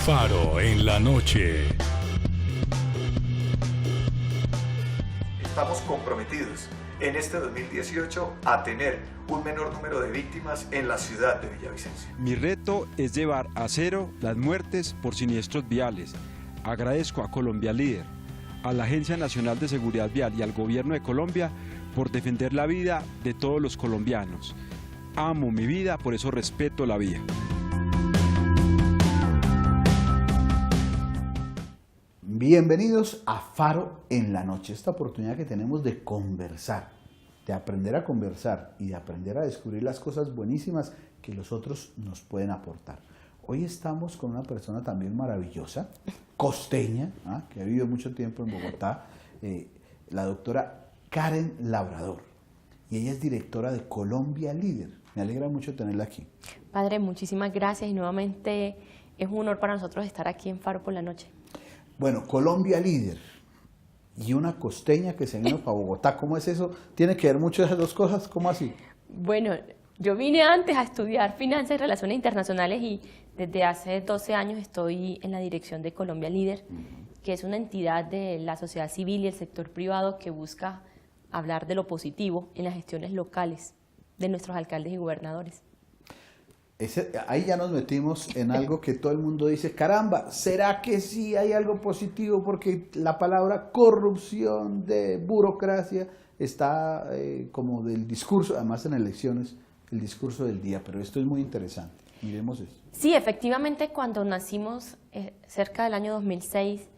Faro en la noche. Estamos comprometidos en este 2018 a tener un menor número de víctimas en la ciudad de Villavicencio. Mi reto es llevar a cero las muertes por siniestros viales. Agradezco a Colombia Líder, a la Agencia Nacional de Seguridad Vial y al Gobierno de Colombia por defender la vida de todos los colombianos. Amo mi vida, por eso respeto la vida. Bienvenidos a Faro en la noche, esta oportunidad que tenemos de conversar, de aprender a conversar y de aprender a descubrir las cosas buenísimas que los otros nos pueden aportar. Hoy estamos con una persona también maravillosa, costeña, que ha vivido mucho tiempo en Bogotá, la doctora Karen Labrador, y ella es directora de Colombia Líder. Me alegra mucho tenerla aquí. Padre, muchísimas gracias y nuevamente es un honor para nosotros estar aquí en Faro por la noche. Bueno, Colombia Líder y una costeña que se vino para Bogotá, ¿cómo es eso? ¿Tiene que ver mucho esas dos cosas? ¿Cómo así? Bueno, yo vine antes a estudiar Finanzas y Relaciones Internacionales y desde hace 12 años estoy en la dirección de Colombia Líder, que es una entidad de la sociedad civil y el sector privado que busca hablar de lo positivo en las gestiones locales de nuestros alcaldes y gobernadores. Ahí ya nos metimos en algo que todo el mundo dice, caramba, ¿será que sí hay algo positivo? Porque la palabra corrupción, de burocracia, está como del discurso, además en elecciones, el discurso del día, pero esto es muy interesante, miremos eso. Sí, efectivamente, cuando nacimos cerca del año 2006,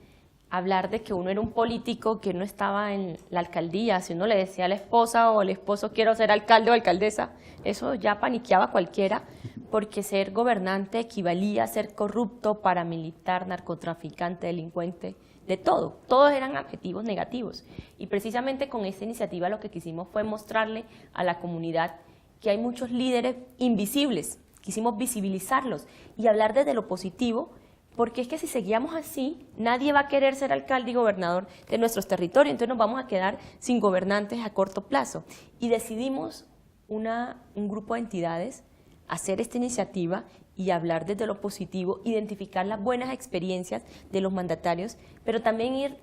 hablar de que uno era un político, que uno estaba en la alcaldía, si uno le decía a la esposa o al esposo quiero ser alcalde o alcaldesa, eso ya paniqueaba a cualquiera, porque ser gobernante equivalía a ser corrupto, paramilitar, narcotraficante, delincuente, de todo. Todos eran adjetivos negativos. Y precisamente con esta iniciativa lo que quisimos fue mostrarle a la comunidad que hay muchos líderes invisibles, quisimos visibilizarlos y hablar desde lo positivo, porque es que si seguíamos así, nadie va a querer ser alcalde y gobernador de nuestros territorios, entonces nos vamos a quedar sin gobernantes a corto plazo. Y decidimos un grupo de entidades hacer esta iniciativa y hablar desde lo positivo, identificar las buenas experiencias de los mandatarios, pero también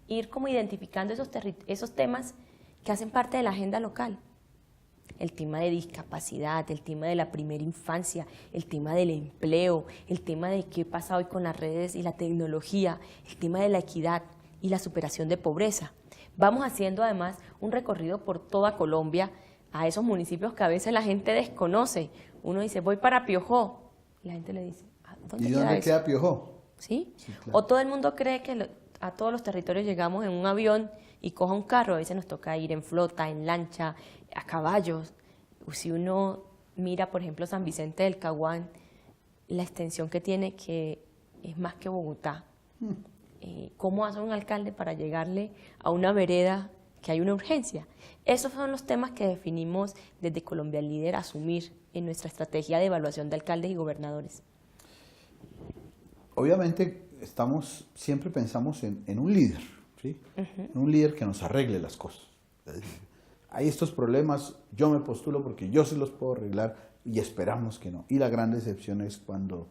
ir como identificando esos temas que hacen parte de la agenda local. El tema de discapacidad, el tema de la primera infancia, el tema del empleo, el tema de qué pasa hoy con las redes y la tecnología, el tema de la equidad y la superación de pobreza. Vamos haciendo además un recorrido por toda Colombia, a esos municipios que a veces la gente desconoce. Uno dice, voy para Piojó, y la gente le dice, ¿y dónde queda Piojó? ¿Sí? Sí, claro. O todo el mundo cree que a todos los territorios llegamos en un avión y coja un carro, a veces nos toca ir en flota, en lancha, a caballos. Si uno mira, por ejemplo, San Vicente del Caguán, la extensión que tiene, que es más que Bogotá. ¿Cómo hace un alcalde para llegarle a una vereda que hay una urgencia? Esos son los temas que definimos desde Colombia Líder asumir en nuestra estrategia de evaluación de alcaldes y gobernadores. Obviamente siempre pensamos en un líder, ¿sí? En un líder que nos arregle las cosas. Hay estos problemas, yo me postulo porque yo sí los puedo arreglar y esperamos que no. Y la gran decepción es cuando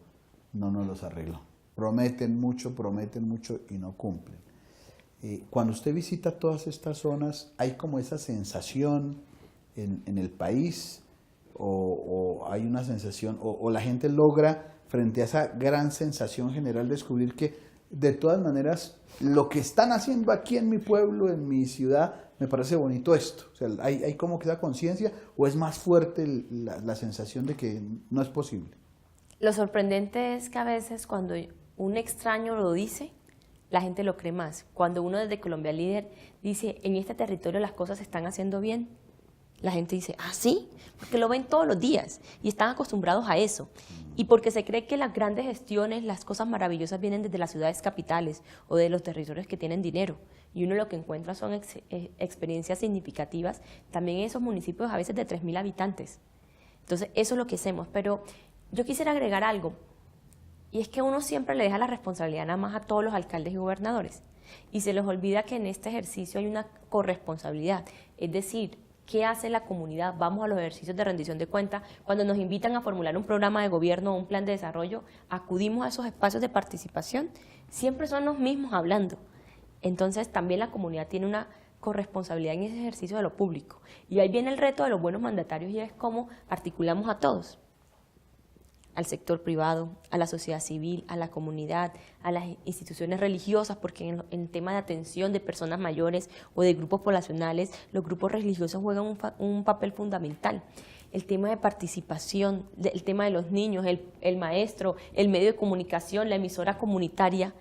no nos los arreglan. Prometen mucho y no cumplen. Cuando usted visita todas estas zonas, ¿hay como esa sensación en el país o hay una sensación, o la gente logra frente a esa gran sensación general descubrir que de todas maneras lo que están haciendo aquí en mi pueblo, en mi ciudad, me parece bonito esto? O sea, ¿hay como que esa conciencia o es más fuerte la sensación de que no es posible? Lo sorprendente es que a veces cuando un extraño lo dice, la gente lo cree más. Cuando uno desde Colombia Líder dice, en este territorio las cosas se están haciendo bien, la gente dice, ¿ah, sí? Porque lo ven todos los días y están acostumbrados a eso. Y porque se cree que las grandes gestiones, las cosas maravillosas vienen desde las ciudades capitales o de los territorios que tienen dinero. Y uno lo que encuentra son experiencias significativas también en esos municipios a veces de 3.000 habitantes. Entonces, eso es lo que hacemos. Pero yo quisiera agregar algo. Y es que uno siempre le deja la responsabilidad nada más a todos los alcaldes y gobernadores. Y se les olvida que en este ejercicio hay una corresponsabilidad. Es decir, ¿Qué hace la comunidad? Vamos a los ejercicios de rendición de cuentas. Cuando nos invitan a formular un programa de gobierno o un plan de desarrollo, acudimos a esos espacios de participación. Siempre son los mismos hablando. Entonces también la comunidad tiene una corresponsabilidad en ese ejercicio de lo público. Y ahí viene el reto de los buenos mandatarios y es cómo articulamos a todos. Al sector privado, a la sociedad civil, a la comunidad, a las instituciones religiosas, porque en tema de atención de personas mayores o de grupos poblacionales, los grupos religiosos juegan un papel fundamental. El tema de participación, el tema de los niños, el maestro, el medio de comunicación, la emisora comunitaria,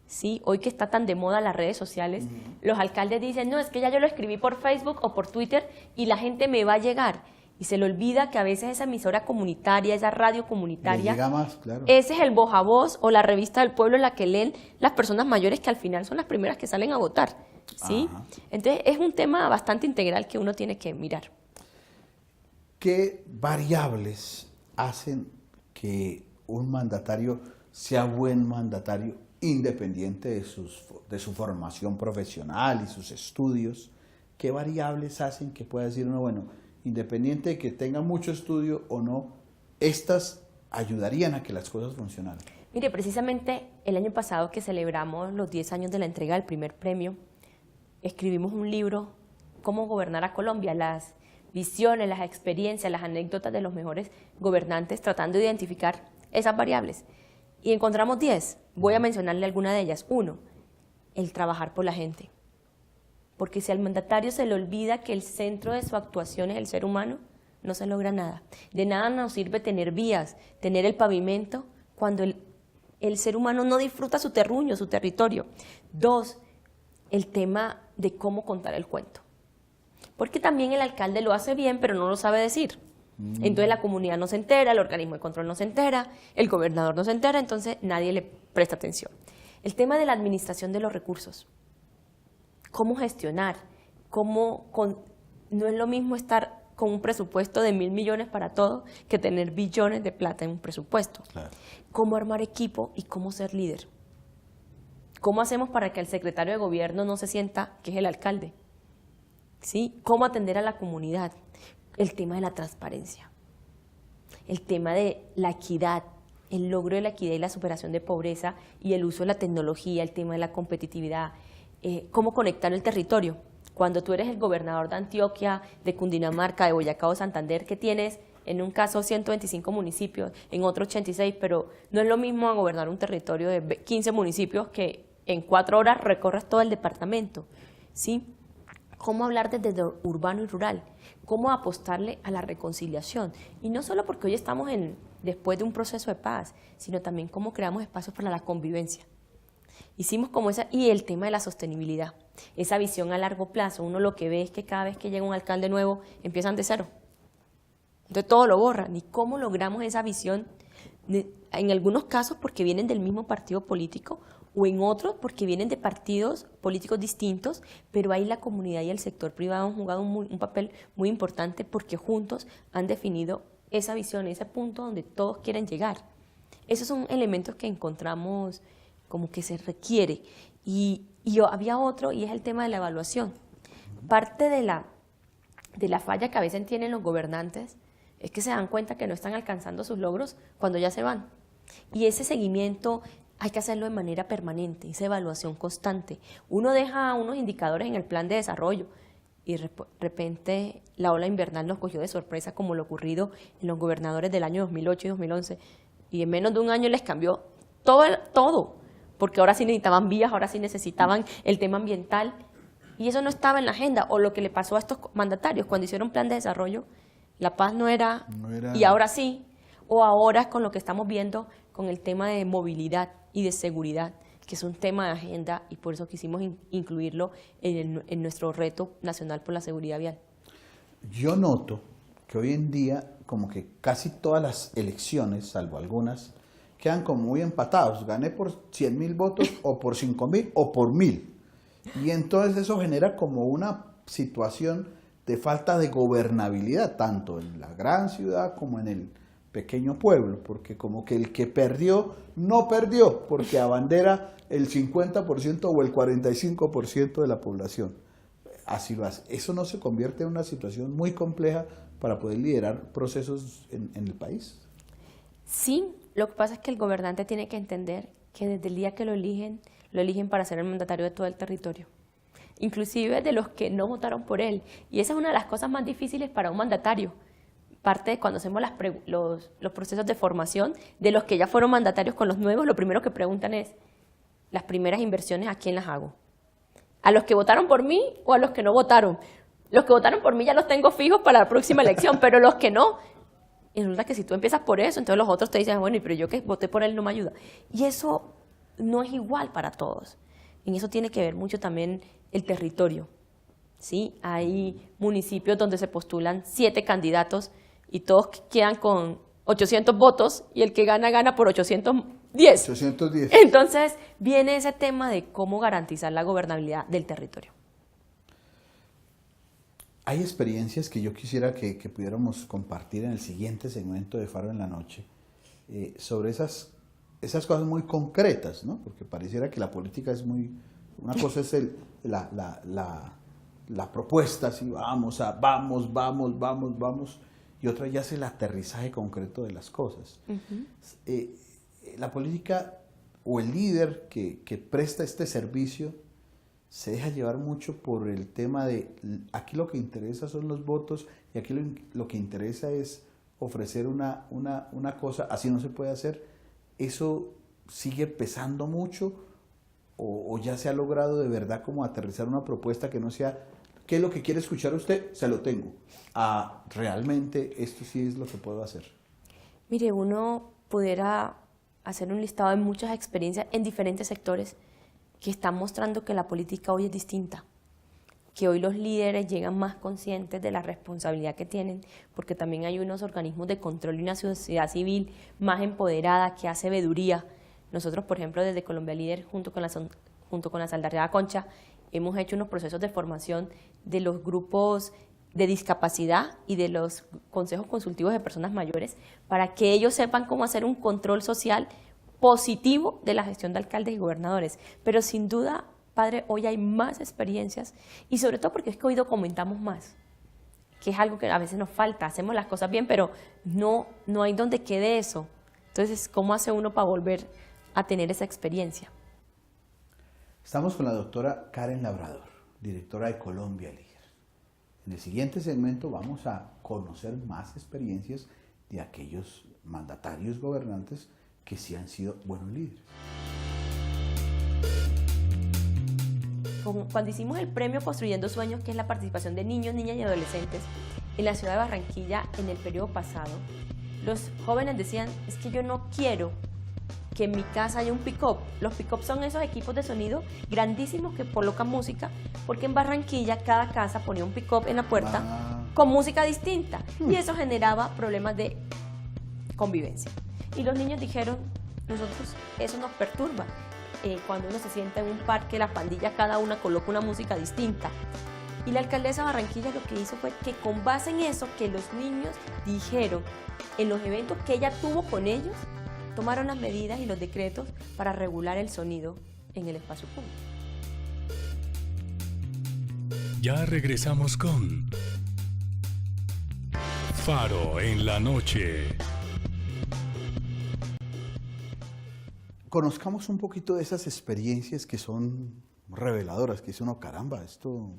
¿sí? Hoy que está tan de moda las redes sociales, los alcaldes dicen, no, es que ya yo lo escribí por Facebook o por Twitter y la gente me va a llegar. Y se le olvida que a veces esa emisora comunitaria, esa radio comunitaria, llega más, claro. Ese es el voz a voz o la revista del pueblo en la que leen las personas mayores que al final son las primeras que salen a votar, ¿sí? Ajá. Entonces es un tema bastante integral que uno tiene que mirar. ¿Qué variables hacen que un mandatario sea buen mandatario independiente de su formación profesional y sus estudios? ¿Qué variables hacen que pueda decir uno, bueno, independiente de que tenga mucho estudio o no, estas ayudarían a que las cosas funcionaran? Mire, precisamente el año pasado que celebramos los 10 años de la entrega del primer premio, escribimos un libro, Cómo gobernar a Colombia, las visiones, las experiencias, las anécdotas de los mejores gobernantes, tratando de identificar esas variables. Y encontramos 10, voy a mencionarle alguna de ellas. 1, el trabajar por la gente. Porque si al mandatario se le olvida que el centro de su actuación es el ser humano, no se logra nada. De nada nos sirve tener vías, tener el pavimento, cuando el ser humano no disfruta su terruño, su territorio. 2, el tema de cómo contar el cuento. Porque también el alcalde lo hace bien, pero no lo sabe decir. Entonces la comunidad no se entera, el organismo de control no se entera, el gobernador no se entera, entonces nadie le presta atención. El tema de la administración de los recursos. Cómo gestionar, no es lo mismo estar con un presupuesto de 1.000 millones para todo que tener billones de plata en un presupuesto. Claro. Cómo armar equipo y cómo ser líder. ¿Cómo hacemos para que el secretario de gobierno no se sienta que es el alcalde? ¿Sí? ¿Cómo atender a la comunidad? El tema de la transparencia, el tema de la equidad, el logro de la equidad y la superación de pobreza y el uso de la tecnología, el tema de la competitividad, cómo conectar el territorio. Cuando tú eres el gobernador de Antioquia, de Cundinamarca, de Boyacá o Santander, que tienes en un caso 125 municipios, en otro 86, pero no es lo mismo a gobernar un territorio de 15 municipios que en 4 horas recorres todo el departamento, ¿sí? Cómo hablar desde lo urbano y rural, cómo apostarle a la reconciliación. Y no solo porque hoy estamos después de un proceso de paz, sino también cómo creamos espacios para la convivencia. Hicimos como y el tema de la sostenibilidad, esa visión a largo plazo. Uno lo que ve es que cada vez que llega un alcalde nuevo, empiezan de cero. Entonces todo lo borran. ¿Y cómo logramos esa visión? En algunos casos porque vienen del mismo partido político, o en otros porque vienen de partidos políticos distintos, pero ahí la comunidad y el sector privado han jugado un papel muy importante porque juntos han definido esa visión, ese punto donde todos quieren llegar. Esos son elementos que encontramos como que se requiere. Y había otro, y es el tema de la evaluación. Parte de la falla que a veces tienen los gobernantes es que se dan cuenta que no están alcanzando sus logros cuando ya se van. Y ese seguimiento hay que hacerlo de manera permanente, esa evaluación constante. Uno deja unos indicadores en el plan de desarrollo y de repente la ola invernal nos cogió de sorpresa, como lo ocurrido en los gobernadores del año 2008 y 2011. Y en menos de un año les cambió todo, porque ahora sí necesitaban vías, ahora sí necesitaban el tema ambiental. Y eso no estaba en la agenda. O lo que le pasó a estos mandatarios cuando hicieron plan de desarrollo, la paz no era, y ahora sí. O ahora con lo que estamos viendo con el tema de movilidad y de seguridad, que es un tema de agenda, y por eso quisimos incluirlo en nuestro reto nacional por la seguridad vial. Yo noto que hoy en día como que casi todas las elecciones, salvo algunas, quedan como muy empatados. Gané por 100.000 votos o por 5.000 o por 1.000. Y entonces eso genera como una situación de falta de gobernabilidad, tanto en la gran ciudad como en el pequeño pueblo, porque como que el que perdió, no perdió, porque abandera el 50% o el 45% de la población. así lo hace. Eso no se convierte en una situación muy compleja para poder liderar procesos en el país. Sí, lo que pasa es que el gobernante tiene que entender que desde el día que lo eligen para ser el mandatario de todo el territorio, inclusive de los que no votaron por él. Y esa es una de las cosas más difíciles para un mandatario. Parte de cuando hacemos los procesos de formación de los que ya fueron mandatarios con los nuevos, lo primero que preguntan es, las primeras inversiones, ¿a quién las hago? ¿A los que votaron por mí o a los que no votaron? Los que votaron por mí ya los tengo fijos para la próxima elección, pero los que no, y resulta que si tú empiezas por eso, entonces los otros te dicen, bueno, pero yo que voté por él no me ayuda. Y eso no es igual para todos. En eso tiene que ver mucho también el territorio. ¿Sí? Hay municipios donde se postulan 7 candidatos y todos quedan con 800 votos y el que gana, gana por 810. 810. Entonces viene ese tema de cómo garantizar la gobernabilidad del territorio. Hay experiencias que yo quisiera que pudiéramos compartir en el siguiente segmento de Faro en la Noche, sobre esas cosas muy concretas, ¿no? Porque pareciera que la política es muy... Una cosa es la propuesta, así vamos, y otra ya es el aterrizaje concreto de las cosas. La política o el líder que presta este servicio se deja llevar mucho por el tema de aquí lo que interesa son los votos y aquí lo que interesa es ofrecer una cosa, así no se puede hacer. ¿Eso sigue pesando mucho o ya se ha logrado de verdad como aterrizar una propuesta que no sea ¿qué es lo que quiere escuchar usted? Se lo tengo. Realmente esto sí es lo que puedo hacer. Mire, uno pudiera hacer un listado de muchas experiencias en diferentes sectores que están mostrando que la política hoy es distinta, que hoy los líderes llegan más conscientes de la responsabilidad que tienen, porque también hay unos organismos de control y una sociedad civil más empoderada que hace veeduría. Nosotros, por ejemplo, desde Colombia Líder, junto con la Saldarriaga Concha, hemos hecho unos procesos de formación de los grupos de discapacidad y de los consejos consultivos de personas mayores para que ellos sepan cómo hacer un control social positivo de la gestión de alcaldes y gobernadores. Pero sin duda, padre, hoy hay más experiencias y sobre todo porque es que hoy documentamos más, que es algo que a veces nos falta. Hacemos las cosas bien, pero no hay donde quede eso. Entonces, ¿cómo hace uno para volver a tener esa experiencia? Estamos con la doctora Karen Labrador, directora de Colombia Líder. En el siguiente segmento vamos a conocer más experiencias de aquellos mandatarios gobernantes que sí han sido buenos líderes. Cuando hicimos el premio Construyendo Sueños, que es la participación de niños, niñas y adolescentes en la ciudad de Barranquilla en el periodo pasado, los jóvenes decían, es que yo no quiero que en mi casa haya un pick-up. Los pick-up son esos equipos de sonido grandísimos que colocan música, porque en Barranquilla cada casa ponía un pick-up en la puerta con música distinta y eso generaba problemas de convivencia. Y los niños dijeron, nosotros eso nos perturba. Cuando uno se sienta en un parque, la pandilla cada una coloca una música distinta. Y la alcaldesa de Barranquilla lo que hizo fue que con base en eso que los niños dijeron en los eventos que ella tuvo con ellos, tomaron las medidas y los decretos para regular el sonido en el espacio público. Ya regresamos con Faro en la Noche. Conozcamos un poquito de esas experiencias que son reveladoras, que dice uno, caramba, esto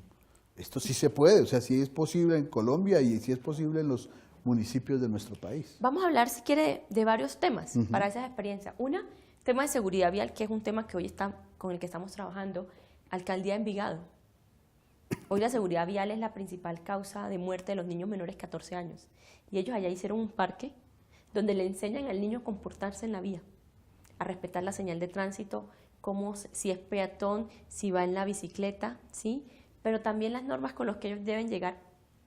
sí se puede, o sea, sí es posible en Colombia y sí es posible en los municipios de nuestro país. Vamos a hablar, si quiere, de varios temas para esas experiencias. Una, tema de seguridad vial, que es un tema que hoy con el que estamos trabajando, Alcaldía de Envigado. Hoy la seguridad vial es la principal causa de muerte de los niños menores de 14 años. Y ellos allá hicieron un parque donde le enseñan al niño a comportarse en la vía, a respetar la señal de tránsito, como si es peatón, si va en la bicicleta, ¿sí? Pero también las normas con las que ellos deben llegar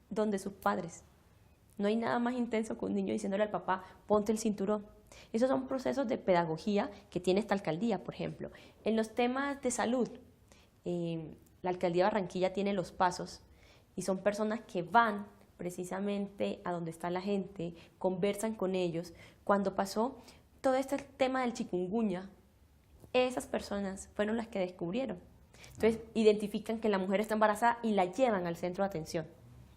donde sus padres. No hay nada más intenso que un niño diciéndole al papá, ponte el cinturón. Esos son procesos de pedagogía que tiene esta alcaldía, por ejemplo. En los temas de salud, la alcaldía de Barranquilla tiene los pasos y son personas que van precisamente a donde está la gente, conversan con ellos. Cuando pasó todo este tema del chikungunya, esas personas fueron las que descubrieron. Entonces, identifican que la mujer está embarazada y la llevan al centro de atención,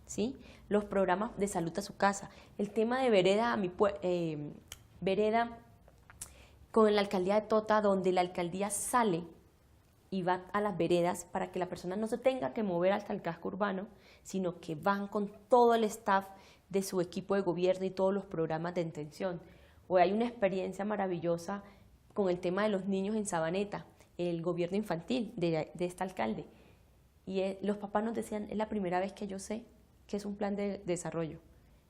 ¿sí? Los programas de salud a su casa. El tema de vereda, vereda con la alcaldía de Tota, donde la alcaldía sale y va a las veredas para que la persona no se tenga que mover hasta el casco urbano, sino que van con todo el staff de su equipo de gobierno y todos los programas de atención. Hoy hay una experiencia maravillosa con el tema de los niños en Sabaneta, el gobierno infantil de este alcalde. Y los papás nos decían, es la primera vez que yo sé que es un plan de desarrollo.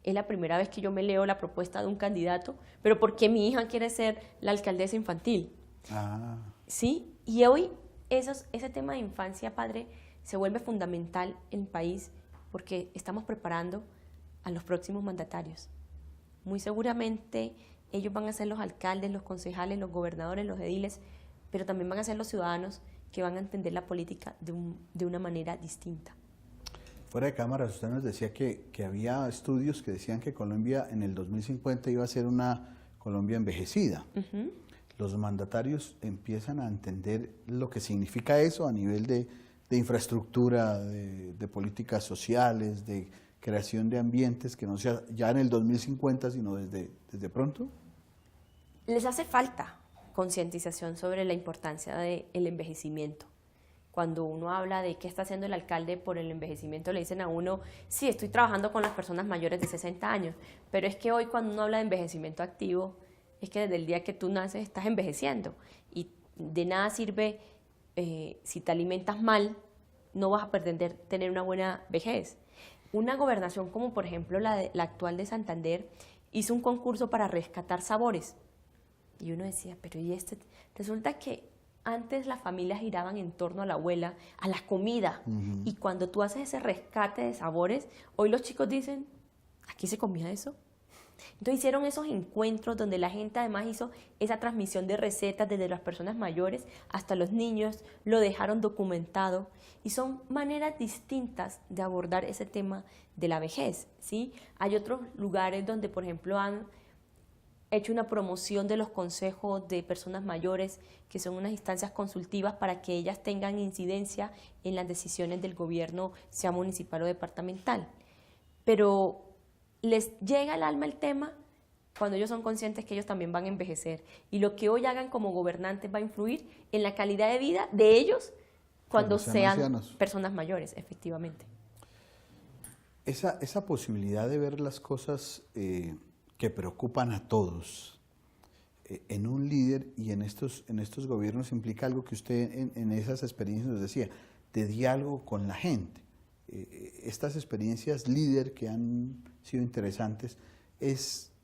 Es la primera vez que yo me leo la propuesta de un candidato, pero ¿por qué mi hija quiere ser la alcaldesa infantil? ¿Sí? Y hoy ese tema de infancia, padre, se vuelve fundamental en el país porque estamos preparando a los próximos mandatarios. Muy seguramente ellos van a ser los alcaldes, los concejales, los gobernadores, los ediles, pero también van a ser los ciudadanos que van a entender la política de una manera distinta. Fuera de cámaras, usted nos decía que había estudios que decían que Colombia en el 2050 iba a ser una Colombia envejecida. Los mandatarios empiezan a entender lo que significa eso a nivel de infraestructura, de políticas sociales, de creación de ambientes, que no sea ya en el 2050, sino desde pronto. Les hace falta concientización sobre la importancia del envejecimiento. Cuando uno habla de qué está haciendo el alcalde por el envejecimiento, le dicen a uno, sí, estoy trabajando con las personas mayores de 60 años, pero es que hoy cuando uno habla de envejecimiento activo, es que desde el día que tú naces estás envejeciendo y de nada sirve si te alimentas mal, no vas a pretender tener una buena vejez. Una gobernación como por ejemplo la actual de Santander hizo un concurso para rescatar sabores y uno decía, pero ¿y este? Resulta que antes las familias giraban en torno a la abuela, a la comida, y cuando tú haces ese rescate de sabores, hoy los chicos dicen, ¿aquí se comía eso? Entonces hicieron esos encuentros donde la gente además hizo esa transmisión de recetas desde las personas mayores hasta los niños, lo dejaron documentado y son maneras distintas de abordar ese tema de la vejez, ¿sí? Hay otros lugares donde, por ejemplo, han hecho una promoción de los consejos de personas mayores, que son unas instancias consultivas para que ellas tengan incidencia en las decisiones del gobierno, sea municipal o departamental. Pero les llega al alma el tema cuando ellos son conscientes que ellos también van a envejecer y lo que hoy hagan como gobernantes va a influir en la calidad de vida de ellos cuando sean ancianos. Personas mayores, efectivamente. Esa posibilidad de ver las cosas que preocupan a todos en un líder y en estos gobiernos implica algo que usted en esas experiencias nos decía, de diálogo con la gente. Estas experiencias líder que han sido interesantes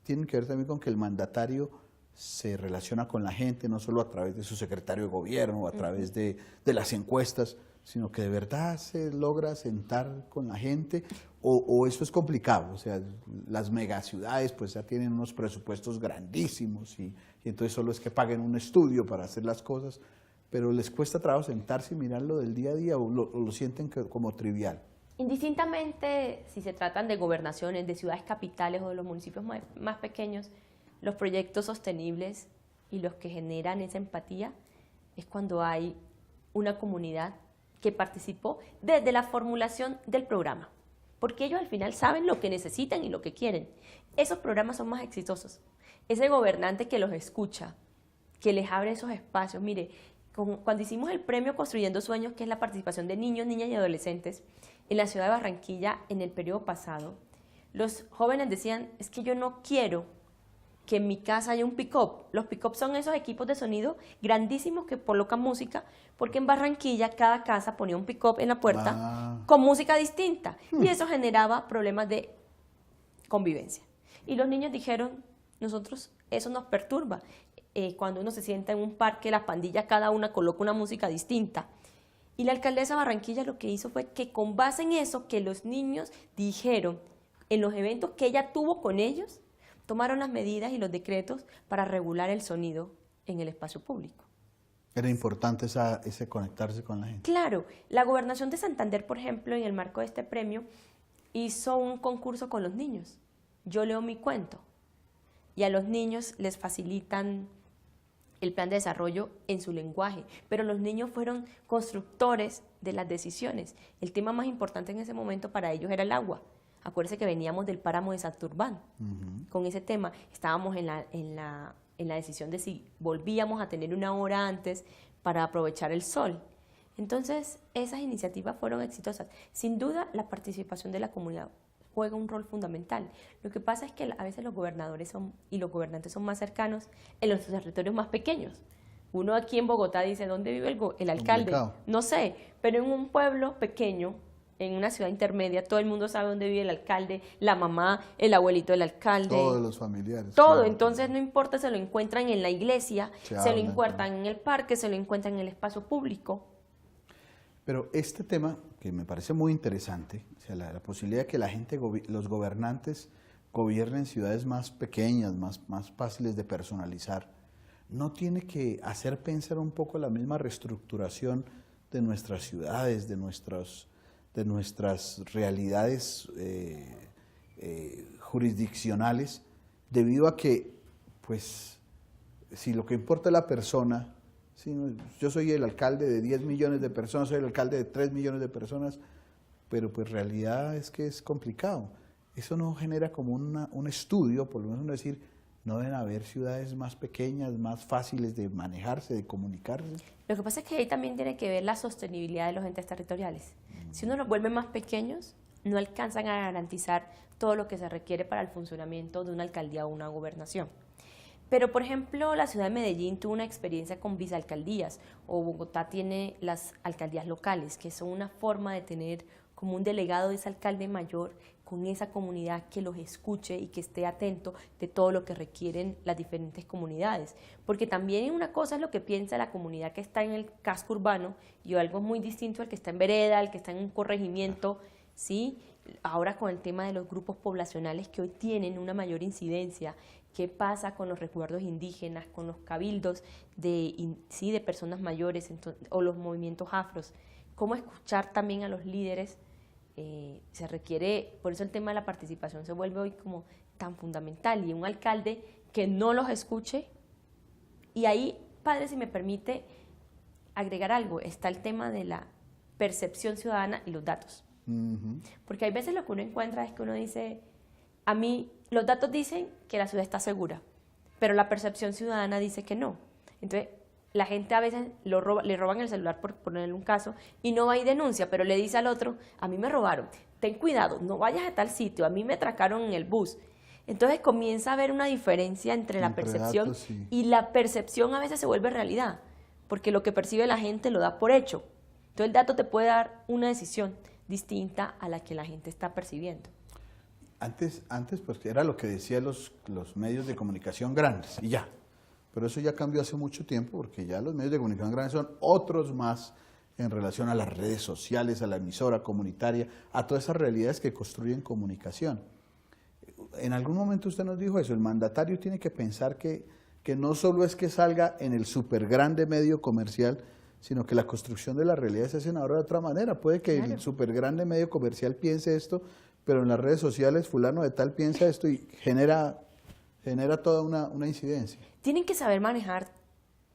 tienen que ver también con que el mandatario se relaciona con la gente, no solo a través de su secretario de gobierno o a través de las encuestas, sino que de verdad se logra sentar con la gente, o eso es complicado. O sea, las megaciudades pues ya tienen unos presupuestos grandísimos y entonces solo es que paguen un estudio para hacer las cosas, pero les cuesta trabajo sentarse y mirarlo del día a día o lo sienten como trivial. Indistintamente si se tratan de gobernaciones, de ciudades capitales o de los municipios más pequeños, los proyectos sostenibles y los que generan esa empatía es cuando hay una comunidad que participó desde la formulación del programa, porque ellos al final saben lo que necesitan y lo que quieren. Esos programas son más exitosos. Ese gobernante que los escucha, que les abre esos espacios. Mire, cuando hicimos el premio Construyendo Sueños, que es la participación de niños, niñas y adolescentes en la ciudad de Barranquilla en el periodo pasado, los jóvenes decían, es que yo no quiero que en mi casa haya un pick-up. Los pick-up son esos equipos de sonido grandísimos que colocan música, porque en Barranquilla cada casa ponía un pick-up en la puerta con música distinta y eso generaba problemas de convivencia. Y los niños dijeron, nosotros eso nos perturba. Cuando uno se sienta en un parque, las pandillas cada una coloca una música distinta. Y la alcaldesa de Barranquilla lo que hizo fue que con base en eso que los niños dijeron en los eventos que ella tuvo con ellos, tomaron las medidas y los decretos para regular el sonido en el espacio público. Era importante ese conectarse con la gente. Claro, la Gobernación de Santander, por ejemplo, en el marco de este premio, hizo un concurso con los niños. Yo leo mi cuento y a los niños les facilitan el plan de desarrollo en su lenguaje, pero los niños fueron constructores de las decisiones. El tema más importante en ese momento para ellos era el agua. Acuérdense que veníamos del páramo de Santurbán. Con ese tema estábamos en la decisión de si volvíamos a tener una hora antes para aprovechar el sol. Entonces, esas iniciativas fueron exitosas. Sin duda, la participación de la comunidad juega un rol fundamental. Lo que pasa es que a veces los gobernadores y los gobernantes son más cercanos en los territorios más pequeños. Uno aquí en Bogotá dice, ¿dónde vive el alcalde? Complicado. No sé, pero en un pueblo pequeño, en una ciudad intermedia, todo el mundo sabe dónde vive el alcalde, la mamá, el abuelito del alcalde. Todos los familiares. Todo, claro. entonces no importa, se lo encuentran en la iglesia, Se lo hablan, encuentran en el parque, se lo encuentran en el espacio público. Pero este tema, que me parece muy interesante, o sea, la posibilidad de que la gente, los gobernantes gobiernen ciudades más pequeñas, más fáciles de personalizar, ¿no tiene que hacer pensar un poco la misma reestructuración de nuestras ciudades, de nuestras realidades jurisdiccionales, debido a que, pues, si lo que importa es la persona, si yo soy el alcalde de 10 millones de personas, soy el alcalde de 3 millones de personas, pero pues realidad es que es complicado. Eso no genera como un estudio, por lo menos uno decir, no deben haber ciudades más pequeñas, más fáciles de manejarse, de comunicarse. Lo que pasa es que ahí también tiene que ver la sostenibilidad de los entes territoriales. Si uno los vuelve más pequeños, no alcanzan a garantizar todo lo que se requiere para el funcionamiento de una alcaldía o una gobernación. Pero, por ejemplo, la ciudad de Medellín tuvo una experiencia con vicealcaldías, o Bogotá tiene las alcaldías locales, que son una forma de tener como un delegado de ese alcalde mayor con esa comunidad que los escuche y que esté atento de todo lo que requieren las diferentes comunidades. Porque también una cosa es lo que piensa la comunidad que está en el casco urbano y algo muy distinto al que está en vereda, al que está en un corregimiento, ¿sí? Ahora con el tema de los grupos poblacionales que hoy tienen una mayor incidencia, ¿qué pasa con los recuerdos indígenas, con los cabildos de personas mayores o los movimientos afros? ¿Cómo escuchar también a los líderes? Se requiere, por eso el tema de la participación se vuelve hoy como tan fundamental, y un alcalde que no los escuche. Y ahí, padre, si me permite agregar algo, está el tema de la percepción ciudadana y los datos. Porque hay veces lo que uno encuentra es que uno dice, a mí los datos dicen que la ciudad está segura, pero la percepción ciudadana dice que no. Entonces, la gente a veces le roban el celular, por ponerle un caso, y no va y denuncia, pero le dice al otro, a mí me robaron, ten cuidado, no vayas a tal sitio, a mí me atracaron en el bus. Entonces comienza a haber una diferencia entre la percepción datos, sí. y la percepción a veces se vuelve realidad, porque lo que percibe la gente lo da por hecho. Entonces el dato te puede dar una decisión distinta a la que la gente está percibiendo. Antes pues era lo que decían los medios de comunicación grandes, y ya. Pero eso ya cambió hace mucho tiempo, porque ya los medios de comunicación grandes son otros más en relación a las redes sociales, a la emisora comunitaria, a todas esas realidades que construyen comunicación. En algún momento usted nos dijo eso, el mandatario tiene que pensar que no solo es que salga en el súper grande medio comercial, sino que la construcción de la realidad se hace ahora de otra manera. Puede que el súper grande medio comercial piense esto, pero en las redes sociales fulano de tal piensa esto y genera toda una incidencia. Tienen que saber manejar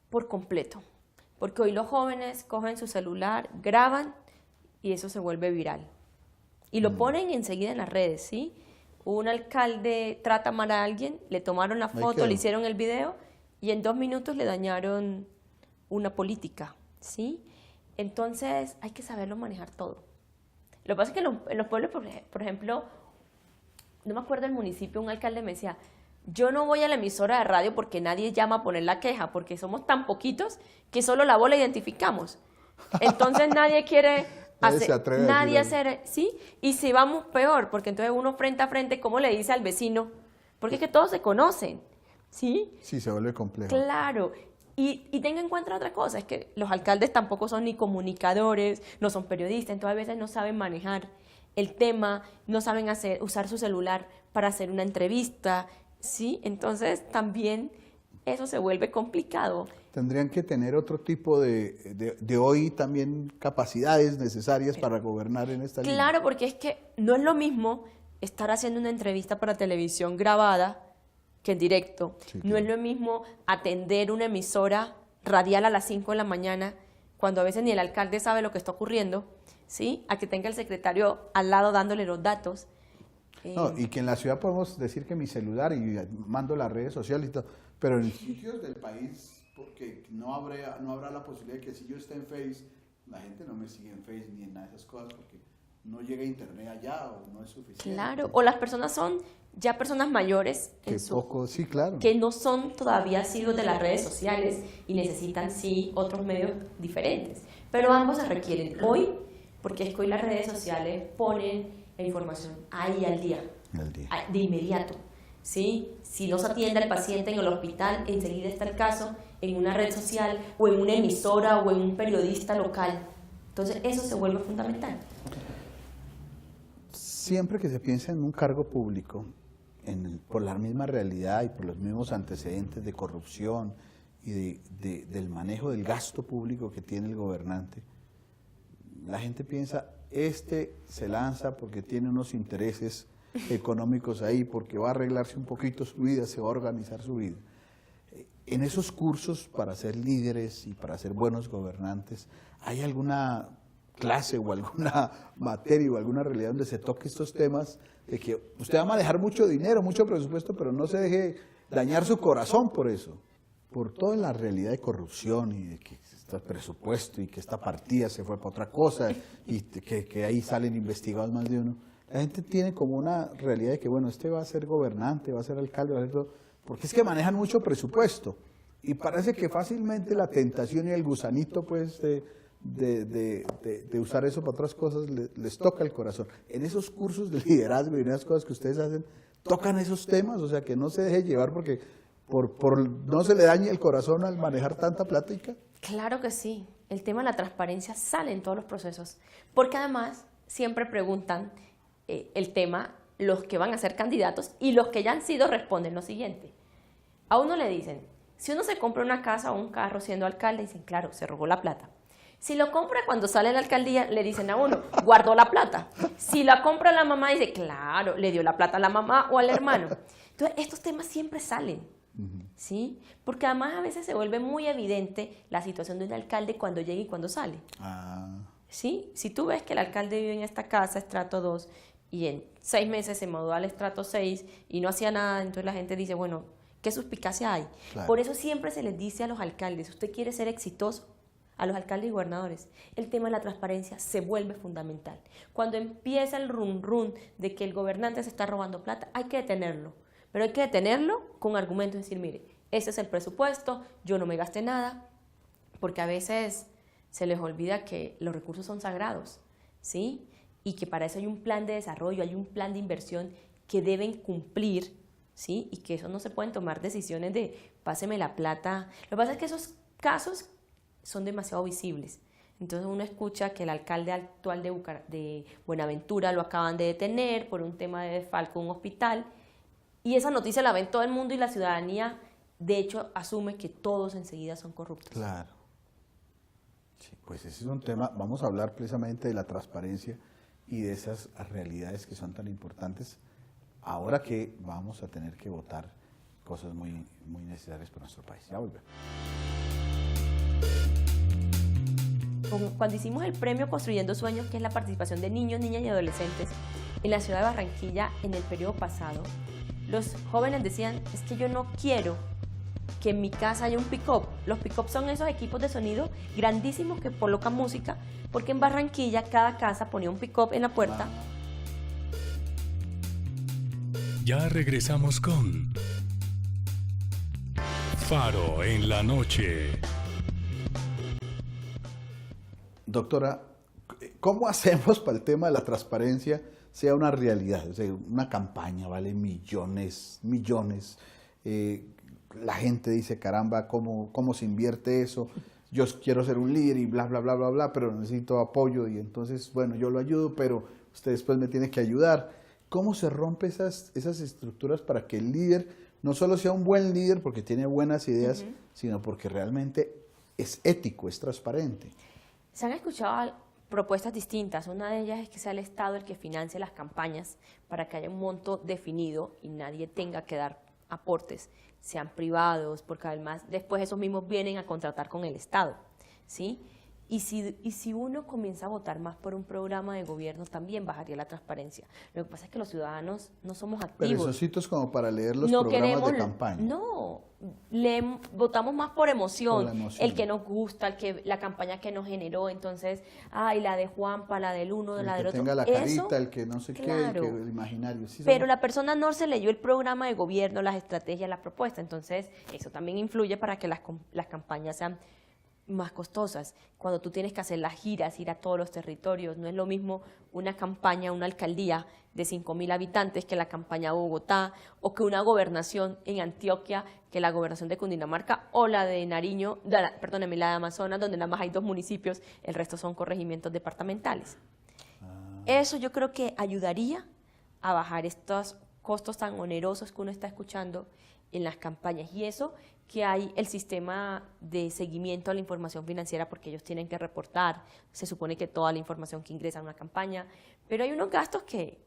por completo, porque hoy los jóvenes cogen su celular, graban y eso se vuelve viral. Y lo ponen enseguida en las redes, ¿sí? Un alcalde trata mal a alguien, le tomaron la foto, le hicieron el video y en 2 minutos le dañaron una política, ¿sí? Entonces hay que saberlo manejar todo. Lo que pasa es que en los pueblos, por ejemplo, no me acuerdo del municipio, un alcalde me decía, yo no voy a la emisora de radio porque nadie llama a poner la queja, porque somos tan poquitos que solo la voz la identificamos. Entonces nadie quiere hacer, ¿sí? Y si vamos peor, porque entonces uno frente a frente, ¿cómo le dice al vecino? Porque es que todos se conocen, ¿sí? Sí, se vuelve complejo. Claro. Y tenga en cuenta otra cosa, es que los alcaldes tampoco son ni comunicadores, no son periodistas, entonces a veces no saben manejar el tema, no saben usar su celular para hacer una entrevista, ¿sí? Entonces también eso se vuelve complicado. Tendrían que tener otro tipo de hoy también capacidades necesarias para gobernar en esta línea. Claro, porque es que no es lo mismo estar haciendo una entrevista para televisión grabada que en directo. Sí, No es lo mismo atender una emisora radial a las 5 de la mañana, cuando a veces ni el alcalde sabe lo que está ocurriendo, ¿sí? A que tenga el secretario al lado dándole los datos. No, y que en la ciudad podemos decir que mi celular y mando las redes sociales y todo, pero en sitios del país, porque no habrá la posibilidad de que si yo esté en Face, la gente no me sigue en Face ni en nada de esas cosas porque no llega internet allá o no es suficiente. Claro, o las personas son ya personas mayores Que poco, sí, claro. que no son todavía asiduos de las redes sociales y necesitan sí otros medios diferentes, pero ambos se requieren hoy, porque es que hoy las redes sociales ponen la información ahí al día, de inmediato, ¿sí? Si no se atiende al paciente en el hospital, enseguida está el caso en una red social o en una emisora o en un periodista local. Entonces eso se vuelve fundamental. Siempre que se piensa en un cargo público, por la misma realidad y por los mismos antecedentes de corrupción y del manejo del gasto público que tiene el gobernante, la gente piensa, se lanza porque tiene unos intereses económicos ahí, porque va a arreglarse un poquito su vida, se va a organizar su vida. En esos cursos para ser líderes y para ser buenos gobernantes, ¿hay alguna clase o alguna materia o alguna realidad donde se toque estos temas de que usted va a manejar mucho dinero, mucho presupuesto, pero no se deje dañar su corazón por eso? Por toda la realidad de corrupción y de que está presupuesto y que esta partida se fue para otra cosa y que ahí salen investigados más de uno. La gente tiene como una realidad de que, bueno, este va a ser gobernante, va a ser alcalde, va a ser todo, porque es que manejan mucho presupuesto y parece que fácilmente la tentación y el gusanito pues de usar eso para otras cosas les toca el corazón. En esos cursos de liderazgo y en esas cosas que ustedes hacen, tocan esos temas, o sea, que no se deje llevar porque no se le dañe el corazón al manejar tanta plática. Claro que sí, el tema de la transparencia sale en todos los procesos, porque además siempre preguntan el tema los que van a ser candidatos y los que ya han sido responden lo siguiente. A uno le dicen, si uno se compra una casa o un carro siendo alcalde, dicen, claro, se robó la plata. Si lo compra cuando sale a la alcaldía, le dicen a uno, guardó la plata. Si la compra la mamá, dice, claro, le dio la plata a la mamá o al hermano. Entonces, estos temas siempre salen, ¿sí? Porque además a veces se vuelve muy evidente la situación de un alcalde cuando llega y cuando sale. ¿Sí? Si tú ves que el alcalde vive en esta casa, estrato 2, y en 6 meses se mudó al estrato 6 y no hacía nada, entonces la gente dice, bueno, ¿qué suspicacia hay? Claro. Por eso siempre se les dice a los alcaldes, usted quiere ser exitoso, a los alcaldes y gobernadores, el tema de la transparencia se vuelve fundamental. Cuando empieza el run de que el gobernante se está robando plata, hay que detenerlo, pero hay que detenerlo con argumentos, es decir, mire, ese es el presupuesto, yo no me gasté nada, porque a veces se les olvida que los recursos son sagrados, ¿sí? Y que para eso hay un plan de desarrollo, hay un plan de inversión que deben cumplir, ¿sí? Y que eso no se pueden tomar decisiones de páseme la plata. Lo que pasa es que esos casos son demasiado visibles. Entonces uno escucha que el alcalde actual de Buenaventura lo acaban de detener por un tema de desfalco en un hospital y esa noticia la ven todo el mundo y la ciudadanía de hecho asume que todos enseguida son corruptos. Claro. Sí, pues ese es un tema, vamos a hablar precisamente de la transparencia y de esas realidades que son tan importantes ahora que vamos a tener que votar cosas muy, muy necesarias para nuestro país. Ya volvemos. Cuando hicimos el premio Construyendo Sueños, que es la participación de niños, niñas y adolescentes en la ciudad de Barranquilla en el periodo pasado, los jóvenes decían, es que yo no quiero que en mi casa haya un pick-up. Los pick-up son esos equipos de sonido grandísimos que colocan música, porque en Barranquilla cada casa ponía un pick-up en la puerta. Ya regresamos con Faro en la noche. Doctora, ¿cómo hacemos para el tema de la transparencia sea una realidad? O sea, una campaña vale millones. La gente dice, caramba, ¿cómo se invierte eso? Yo quiero ser un líder y bla, bla, bla, bla, bla, pero necesito apoyo y entonces, bueno, yo lo ayudo, pero usted después me tiene que ayudar. ¿Cómo se rompe esas estructuras para que el líder no solo sea un buen líder porque tiene buenas ideas, sino porque realmente es ético, es transparente? Se han escuchado propuestas distintas. Una de ellas es que sea el Estado el que financie las campañas para que haya un monto definido y nadie tenga que dar aportes sean privados, porque además después esos mismos vienen a contratar con el Estado, ¿sí? Y si uno comienza a votar más por un programa de gobierno, también bajaría la transparencia. Lo que pasa es que los ciudadanos no somos activos. Pero esos sitios como para leer los no programas queremos, de campaña. No, votamos más por emoción, Por la emoción. el que nos gusta, la campaña que nos generó, entonces, la de Juanpa, la del uno, El la del que otro. tenga la Eso, carita, el que no sé qué, claro. el imaginario. Sí, Pero la persona no se leyó el programa de gobierno, las estrategias, las propuestas, entonces eso también influye para que las campañas sean más costosas. Cuando tú tienes que hacer las giras, ir a todos los territorios, no es lo mismo una campaña, una alcaldía de 5.000 habitantes que la campaña de Bogotá, o que una gobernación en Antioquia, que la gobernación de Cundinamarca, o la de Nariño, perdóneme, la de Amazonas, donde nada más hay 2 municipios, el resto son corregimientos departamentales. Eso yo creo que ayudaría a bajar estos costos tan onerosos que uno está escuchando en las campañas, y eso que hay el sistema de seguimiento a la información financiera, porque ellos tienen que reportar, se supone que toda la información que ingresa a una campaña, pero hay unos gastos que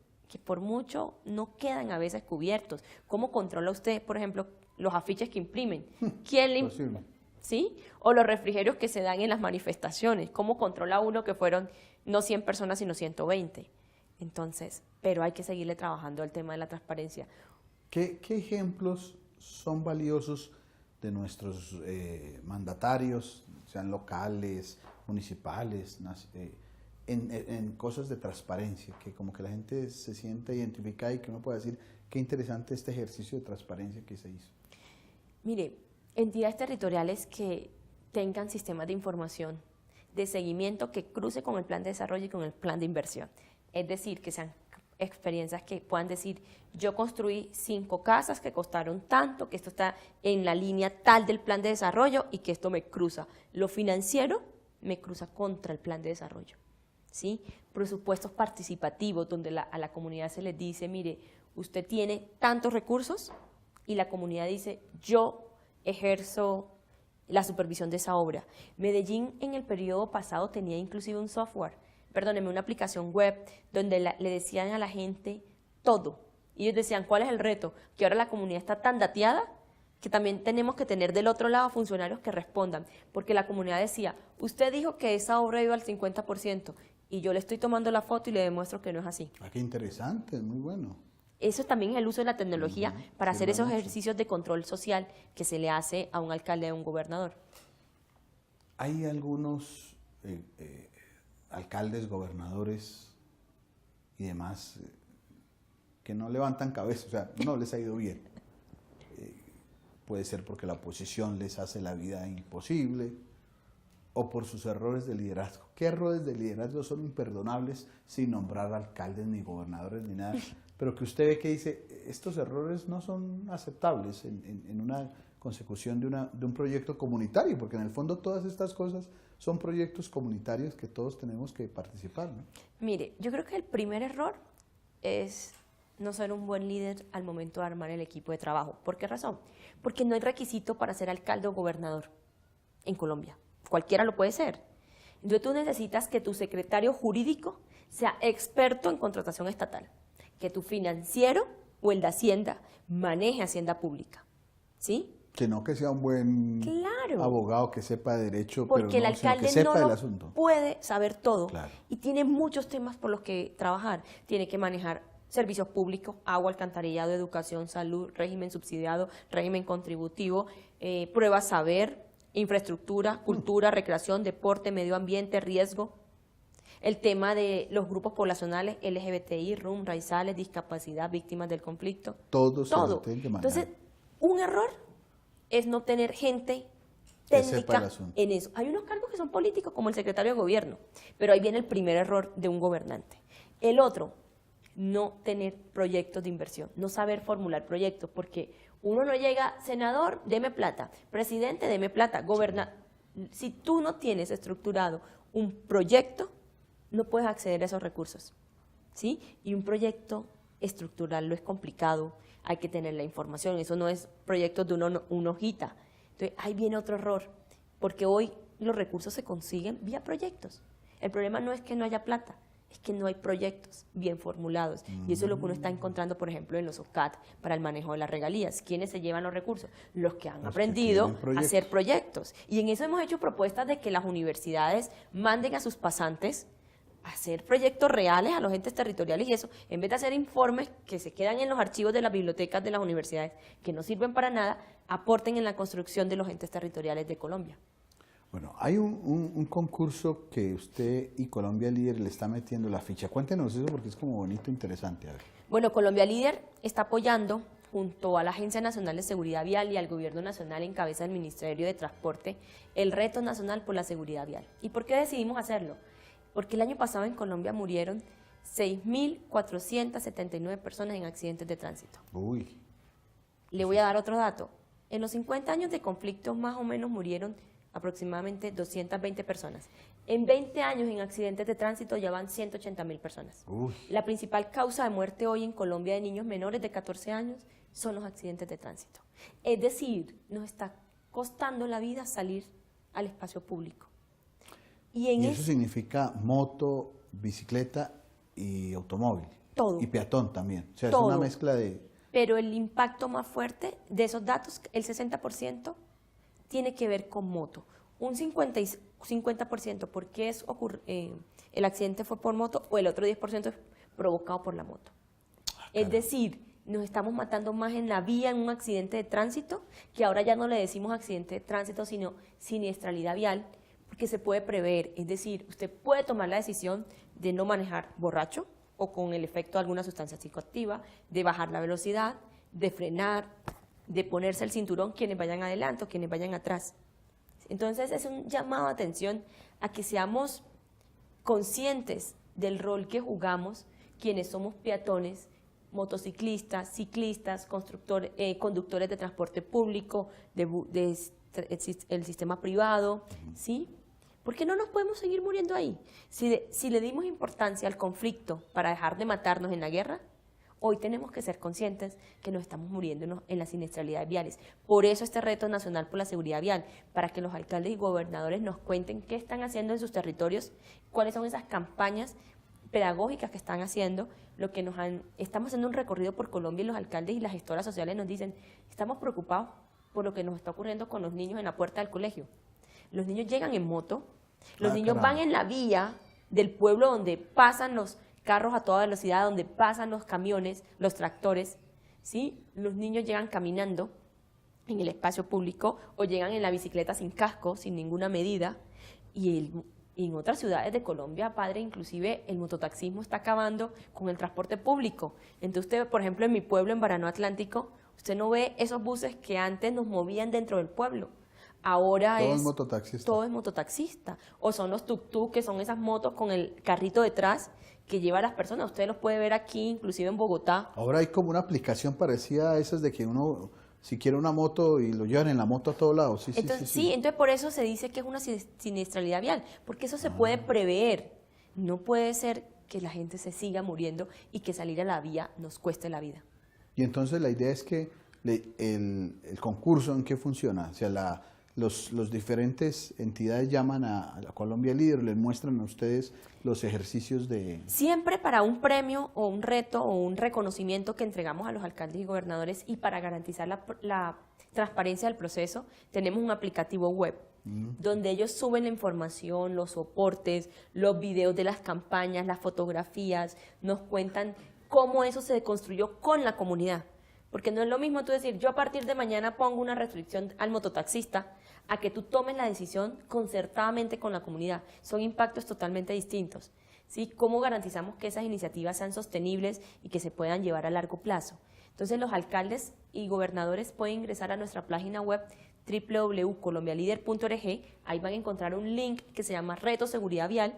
por mucho no quedan a veces cubiertos. ¿Cómo controla usted, por ejemplo, los afiches que imprimen? ¿Quién le Posible. ¿Sí? O los refrigerios que se dan en las manifestaciones. ¿Cómo controla uno que fueron no 100 personas, sino 120? Entonces, pero hay que seguirle trabajando al tema de la transparencia. ¿Qué ejemplos son valiosos de nuestros mandatarios, sean locales, municipales, en cosas de transparencia, que como que la gente se sienta identificada y que uno pueda decir qué interesante este ejercicio de transparencia que se hizo? Mire, entidades territoriales que tengan sistemas de información, de seguimiento que cruce con el plan de desarrollo y con el plan de inversión. Es decir, que sean experiencias que puedan decir, yo construí 5 casas que costaron tanto, que esto está en la línea tal del plan de desarrollo y que esto me cruza. Lo financiero me cruza contra el plan de desarrollo, ¿sí? Presupuestos participativos donde a la comunidad se les dice, mire, usted tiene tantos recursos y la comunidad dice, yo ejerzo la supervisión de esa obra. Medellín en el periodo pasado tenía inclusive un software, una aplicación web donde le decían a la gente todo. Y ellos decían, ¿cuál es el reto? Que ahora la comunidad está tan dateada que también tenemos que tener del otro lado funcionarios que respondan. Porque la comunidad decía, usted dijo que esa obra iba al 50% y yo le estoy tomando la foto y le demuestro que no es así. Qué interesante, muy bueno. Eso también es el uso de la tecnología para hacer esos mucho. ejercicios de control social que se le hace a un alcalde o a un gobernador. Hay algunos alcaldes, gobernadores y demás que no levantan cabeza, o sea, no les ha ido bien. Puede ser porque la oposición les hace la vida imposible o por sus errores de liderazgo. ¿Qué errores de liderazgo son imperdonables sin nombrar alcaldes ni gobernadores ni nada? Pero que usted ve que dice, estos errores no son aceptables en una consecución de un proyecto comunitario, porque en el fondo todas estas cosas son proyectos comunitarios que todos tenemos que participar, ¿no? Mire, yo creo que el primer error es no ser un buen líder al momento de armar el equipo de trabajo. ¿Por qué razón? Porque no hay requisito para ser alcalde o gobernador en Colombia. Cualquiera lo puede ser. Entonces tú necesitas que tu secretario jurídico sea experto en contratación estatal, que tu financiero o el de Hacienda maneje Hacienda Pública, ¿sí? Que no que sea un buen abogado que sepa derecho, porque pero el no, sino alcalde que sepa no el asunto. puede saber todo, Claro. Y tiene muchos temas por los que trabajar. Tiene que manejar servicios públicos, agua, alcantarillado, educación, salud, régimen subsidiado, régimen contributivo, pruebas saber, infraestructura, cultura, recreación, deporte, medio ambiente, riesgo. El tema de los grupos poblacionales, LGBTI, RUM, raizales, discapacidad, víctimas del conflicto. Todo. Se Todo. lo tienen que manejar. Entonces, un error es no tener gente Que sepa técnica el asunto. en eso. Hay unos cargos que son políticos, como el secretario de gobierno, pero ahí viene el primer error de un gobernante. El otro, no tener proyectos de inversión, no saber formular proyectos, porque uno no llega, senador, deme plata, presidente, deme plata, Si tú no tienes estructurado un proyecto, no puedes acceder a esos recursos, ¿sí? Y un proyecto estructurarlo es complicado, hay que tener la información, eso no es proyectos de una hojita. Entonces, ahí viene otro error, porque hoy los recursos se consiguen vía proyectos. El problema no es que no haya plata, es que no hay proyectos bien formulados. Y eso es lo que uno está encontrando, por ejemplo, en los OCAT para el manejo de las regalías. ¿Quiénes se llevan los recursos? Los que han aprendido a hacer proyectos. Y en eso hemos hecho propuestas de que las universidades manden a sus pasantes a hacer proyectos reales a los entes territoriales y eso, en vez de hacer informes que se quedan en los archivos de las bibliotecas de las universidades, que no sirven para nada, aporten en la construcción de los entes territoriales de Colombia. Bueno, hay un concurso que usted y Colombia Líder le está metiendo la ficha. Cuéntenos eso porque es como bonito, interesante. A ver. Bueno, Colombia Líder está apoyando junto a la Agencia Nacional de Seguridad Vial y al Gobierno Nacional en cabeza del Ministerio de Transporte, el Reto Nacional por la Seguridad Vial. ¿Y por qué decidimos hacerlo? Porque el año pasado en Colombia murieron 6.479 personas en accidentes de tránsito. Uy. Le voy a dar otro dato. En los 50 años de conflicto más o menos murieron aproximadamente 220 personas. En 20 años en accidentes de tránsito ya van 180.000 personas. Uy. La principal causa de muerte hoy en Colombia de niños menores de 14 años son los accidentes de tránsito. Es decir, nos está costando la vida salir al espacio público. Y eso significa moto, bicicleta y automóvil. Todo. Y peatón también. O sea, Todo. es una mezcla de... Pero el impacto más fuerte de esos datos, el 60%, tiene que ver con moto. Un 50% porque el accidente fue por moto o el otro 10% es provocado por la moto. Es decir, nos estamos matando más en la vía en un accidente de tránsito, que ahora ya no le decimos accidente de tránsito, sino siniestralidad vial, porque se puede prever. Es decir, usted puede tomar la decisión de no manejar borracho o con el efecto de alguna sustancia psicoactiva, de bajar la velocidad, de frenar, de ponerse el cinturón quienes vayan adelante o quienes vayan atrás. Entonces es un llamado de atención a que seamos conscientes del rol que jugamos quienes somos peatones, motociclistas, ciclistas, conductores de transporte público, el sistema privado, ¿sí? ¿Por qué no nos podemos seguir muriendo ahí? Si le dimos importancia al conflicto para dejar de matarnos en la guerra, hoy tenemos que ser conscientes que nos estamos muriendo en las siniestralidades viales. Por eso este reto nacional por la seguridad vial, para que los alcaldes y gobernadores nos cuenten qué están haciendo en sus territorios, cuáles son esas campañas pedagógicas que están haciendo. Estamos haciendo un recorrido por Colombia y los alcaldes y las gestoras sociales nos dicen, estamos preocupados por lo que nos está ocurriendo con los niños en la puerta del colegio. Los niños llegan en moto, los niños van en la vía del pueblo donde pasan los carros a toda velocidad, donde pasan los camiones, los tractores, ¿sí? Los niños llegan caminando en el espacio público o llegan en la bicicleta sin casco, sin ninguna medida. Y en otras ciudades de Colombia, padre, inclusive el mototaxismo está acabando con el transporte público. Entonces usted, por ejemplo, en mi pueblo, en Barano Atlántico, usted no ve esos buses que antes nos movían dentro del pueblo. Ahora todo es mototaxista. O son los tuk-tuk, que son esas motos con el carrito detrás que lleva a las personas. Usted los puede ver aquí, inclusive en Bogotá. Ahora hay como una aplicación parecida a esas de que uno, si quiere una moto y lo llevan en la moto a todos lados. Entonces por eso se dice que es una siniestralidad vial, porque eso se puede prever. No puede ser que la gente se siga muriendo y que salir a la vía nos cueste la vida. Y entonces la idea es que el concurso, ¿en qué funciona? O sea, los diferentes entidades llaman a la Colombia Líder, les muestran a ustedes los ejercicios de... Siempre para un premio o un reto o un reconocimiento que entregamos a los alcaldes y gobernadores y para garantizar la transparencia del proceso, tenemos un aplicativo web donde ellos suben la información, los soportes, los videos de las campañas, las fotografías, nos cuentan cómo eso se construyó con la comunidad. Porque no es lo mismo tú decir, yo a partir de mañana pongo una restricción al mototaxista, a que tú tomes la decisión concertadamente con la comunidad. Son impactos totalmente distintos, ¿sí? ¿Cómo garantizamos que esas iniciativas sean sostenibles y que se puedan llevar a largo plazo? Entonces los alcaldes y gobernadores pueden ingresar a nuestra página web www.colombialider.org, ahí van a encontrar un link que se llama Reto Seguridad Vial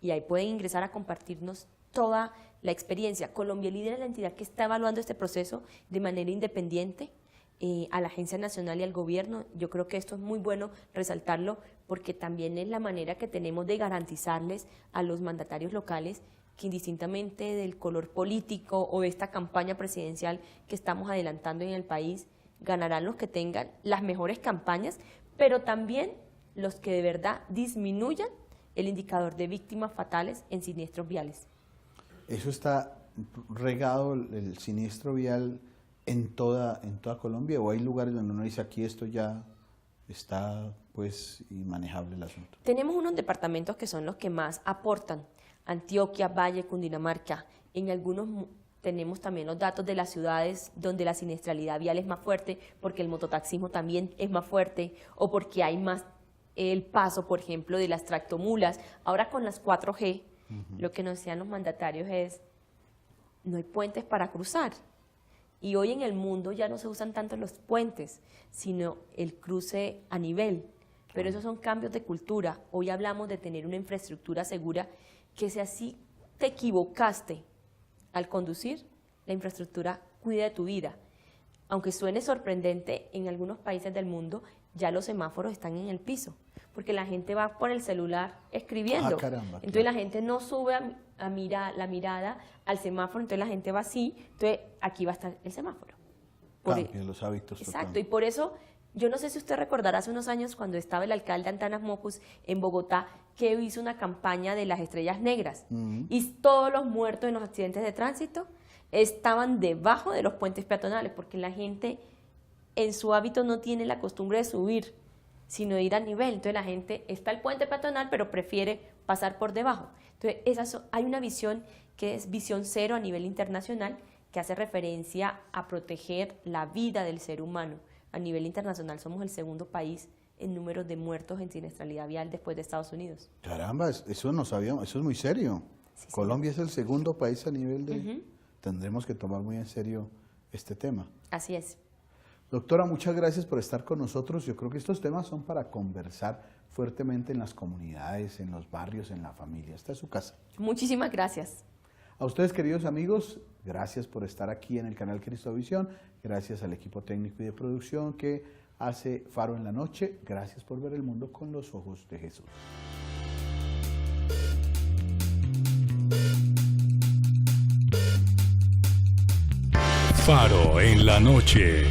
y ahí pueden ingresar a compartirnos toda la experiencia. Colombia Líder es la entidad que está evaluando este proceso de manera independiente a la Agencia Nacional y al Gobierno. Yo creo que esto es muy bueno resaltarlo porque también es la manera que tenemos de garantizarles a los mandatarios locales que indistintamente del color político o de esta campaña presidencial que estamos adelantando en el país, ganarán los que tengan las mejores campañas, pero también los que de verdad disminuyan el indicador de víctimas fatales en siniestros viales. Eso está regado el siniestro vial en toda Colombia, o hay lugares donde uno dice aquí esto ya está pues inmanejable el asunto. Tenemos unos departamentos que son los que más aportan: Antioquia, Valle, Cundinamarca. En algunos tenemos también los datos de las ciudades donde la siniestralidad vial es más fuerte, porque el mototaxismo también es más fuerte, o porque hay más el paso, por ejemplo, de las tractomulas. Ahora con las 4G, lo que nos decían los mandatarios es, no hay puentes para cruzar. Y hoy en el mundo ya no se usan tanto los puentes, sino el cruce a nivel. Pero esos son cambios de cultura. Hoy hablamos de tener una infraestructura segura, que si así te equivocaste al conducir, la infraestructura cuida de tu vida. Aunque suene sorprendente, en algunos países del mundo ya los semáforos están en el piso, porque la gente va por el celular escribiendo. Caramba, entonces claro. la gente no sube la mirada al semáforo, entonces la gente va así, entonces aquí va a estar el semáforo. Cambian los hábitos. Exacto, totalmente. y por eso, yo no sé si usted recordará hace unos años cuando estaba el alcalde Antanas Mocus en Bogotá, que hizo una campaña de las estrellas negras, y todos los muertos en los accidentes de tránsito estaban debajo de los puentes peatonales, porque la gente en su hábito no tiene la costumbre de subir, sino de ir a nivel. Entonces la gente está el puente peatonal, pero prefiere pasar por debajo. Entonces hay una visión que es visión cero a nivel internacional, que hace referencia a proteger la vida del ser humano. A nivel internacional somos el segundo país en números de muertos en siniestralidad vial después de Estados Unidos. Caramba, eso no sabíamos, eso es muy serio. Sí, Colombia es el segundo país a nivel de... Tendremos que tomar muy en serio este tema. Así es. Doctora, muchas gracias por estar con nosotros. Yo creo que estos temas son para conversar fuertemente en las comunidades, en los barrios, en la familia. Esta es su casa. Muchísimas gracias. A ustedes, queridos amigos, gracias por estar aquí en el canal Cristovisión. Gracias al equipo técnico y de producción que hace Faro en la Noche. Gracias por ver el mundo con los ojos de Jesús. Faro en la noche.